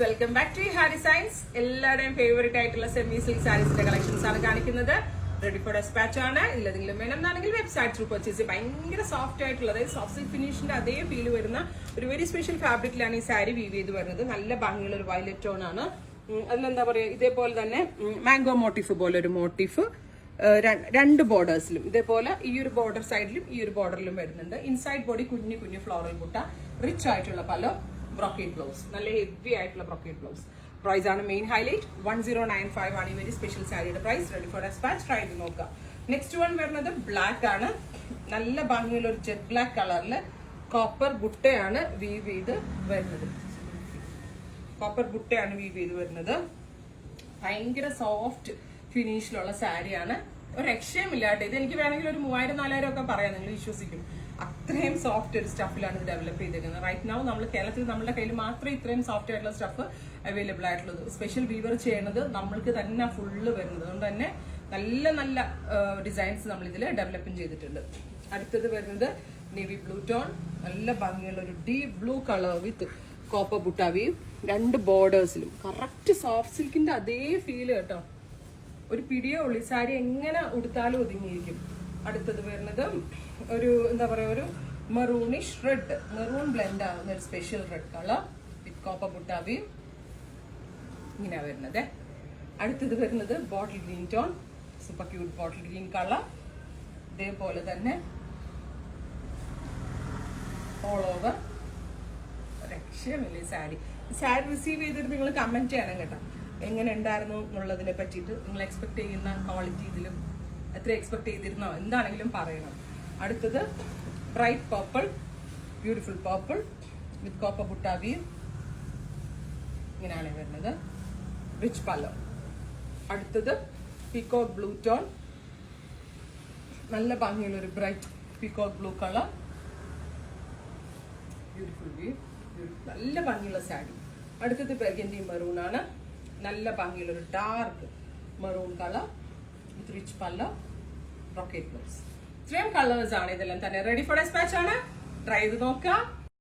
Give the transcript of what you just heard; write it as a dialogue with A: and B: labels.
A: Welcome back to ഹാ designs. എല്ലാവരുടെയും favourite ആയിട്ടുള്ള സെമി സിൽക്ക് സാരീസിന്റെ കളക്ഷൻസ് ആണ് കാണിക്കുന്നത്. റെഡി ഫോർ ഡെസ്പാച്ച് ആണ്. ഇല്ലെങ്കിലും വേണമെന്നാണെങ്കിൽ വെബ്സൈറ്റ് ത്രൂ പർച്ചേസ്. ഭയങ്കര സോഫ്റ്റ് ആയിട്ടുള്ള, അതായത് സോഫ്റ്റ് സിൽക്ക് ഫിനിഷിന്റെ അതേ ഫീൽ വരുന്ന ഒരു വെരി സ്പെഷ്യൽ ഫാബ്രിക്കിലാണ് ഈ സാരി വീവ് ചെയ്ത് വരുന്നത്. നല്ല ഭംഗിയുള്ള ഒരു വയലറ്റ് ടോൺ ആണ്. അതിലെന്താ പറയുക, ഇതേപോലെ തന്നെ മാംഗോ മോട്ടീഫ് പോലെ ഒരു മോട്ടീഫ് രണ്ട് ബോർഡേഴ്സിലും ഇതേപോലെ ഈ ഒരു ബോർഡർ സൈഡിലും ഈ ഒരു ബോർഡറിലും വരുന്നുണ്ട്. ഇൻസൈഡ് ബോഡി കുഞ്ഞു കുഞ്ഞു ഫ്ലോറൽ ബുട്ട, റിച്ച് ആയിട്ടുള്ള പല ബ്രോക്കേഡ് ബ്ലൗസ്, നല്ല ഹെവി ആയിട്ടുള്ള ബ്രോക്കേഡ് ബ്ലൗസ്. പ്രൈസ് ആണ് മെയിൻ ഹൈലൈറ്റ്. 1095 ആണ് ഈ വെരി സ്പെഷ്യൽ സാരിയുടെ price. Ready for dispatch. Try ചെയ്ത് നോക്കാം. നെക്സ്റ്റ് വൺ വരുന്നത് ബ്ലാക്ക് ആണ്. നല്ല ഭംഗിയുള്ള ഒരു ജെറ്റ് ബ്ലാക്ക് കളറില് കോപ്പർ ബുട്ടയാണ് വീവ് ചെയ്ത് വരുന്നത്. കോപ്പർ ബുട്ടയാണ് വീവ് ചെയ്ത് വരുന്നത്. ഭയങ്കര സോഫ്റ്റ് ഫിനിഷിലുള്ള സാരിയാണ്. ഒരു രക്ഷയുമില്ല കേട്ടോ. ഇത് എനിക്ക് വേണമെങ്കിൽ ഒരു 3000-4000 ഒക്കെ പറയാം, നിങ്ങൾ വിശ്വസിക്കും. അത്രയും സോഫ്റ്റ് ഒരു സ്റ്റഫിലാണ് ഇത് ഡെവലപ്പ് ചെയ്തിരിക്കുന്നത്. റൈറ്റ് നൗ നമ്മൾ കേരളത്തിൽ നമ്മുടെ കയ്യിൽ മാത്രമേ ഇത്രയും സോഫ്റ്റ് ആയിട്ടുള്ള സ്റ്റഫ് അവൈലബിൾ ആയിട്ടുള്ളത്. സ്പെഷ്യൽ വീവർ ചെയ്യുന്നത് നമ്മൾക്ക് തന്നെ ഫുള്ള് വരുന്നത്. അതുകൊണ്ട് തന്നെ നല്ല നല്ല ഡിസൈൻസ് നമ്മൾ ഇതിൽ ഡെവലപ്പും ചെയ്തിട്ടുണ്ട്. അടുത്തത് വരുന്നത് നേവി ബ്ലൂ ടോൺ. നല്ല ഭംഗിയുള്ള ഒരു deep blue colour with copper butta weave. രണ്ട് ബോർഡേഴ്സിലും കറക്റ്റ് സോഫ്റ്റ് സിൽക്കിന്റെ അതേ ഫീല് കേട്ടോ. ഒരു പിടിയേ ഉള്ളൂ. സാരി എങ്ങനെ ഉടുത്താലും ഒതുങ്ങിയിരിക്കും. അടുത്തത് വരുന്നത് ഒരു എന്താ പറയാ, ഒരു മെറൂണിഷ് റെഡ്, മെറൂൺ ബ്ലെൻഡ് ആവുന്ന ഒരു special red colour with copper butta weave. ഇങ്ങനെയാ വരുന്നത്. അടുത്തത് വരുന്നത് bottle green tone, super cute bottle green colour. ഇതേപോലെ തന്നെ ഓൾ ഓവർ. രക്ഷയമില്ലേ സാരി. സാരി റിസീവ് ചെയ്തിട്ട് നിങ്ങൾ കമന്റ് ചെയ്യണം കേട്ടോ, എങ്ങനെ ഉണ്ടായിരുന്നു എന്നുള്ളതിനെ പറ്റിയിട്ട്. നിങ്ങൾ എക്സ്പെക്ട് ചെയ്യുന്ന ക്വാളിറ്റി ഇതിലും എത്ര എക്സ്പെക്ട് ചെയ്തിരുന്നോ എന്താണെങ്കിലും പറയണം. അടുത്തത് bright purple, beautiful purple with copper butta weave. ഇങ്ങനെയാണ് വരുന്നത്. റിച്ച് പല്ലോ. അടുത്തത് പീകോക്ക് ബ്ലൂ ടോൺ. നല്ല ഭംഗിയുള്ള ഒരു bright peacock blue colour. Beautiful weave, നല്ല ഭംഗിയുള്ള സാരി. അടുത്തത് ബർഗൻഡി മെറൂൺ ആണ്. നല്ല ഭംഗിയുള്ള ഒരു dark maroon colour with rich pallu, brocade blouse. ഇത്രയും കളേഴ്സ് ആണ്. ഇതെല്ലാം തന്നെ റെഡി ഫോർ ഡെസ്പാച്ച് ആണ്. ട്രൈ ചെയ്ത് നോക്കാം.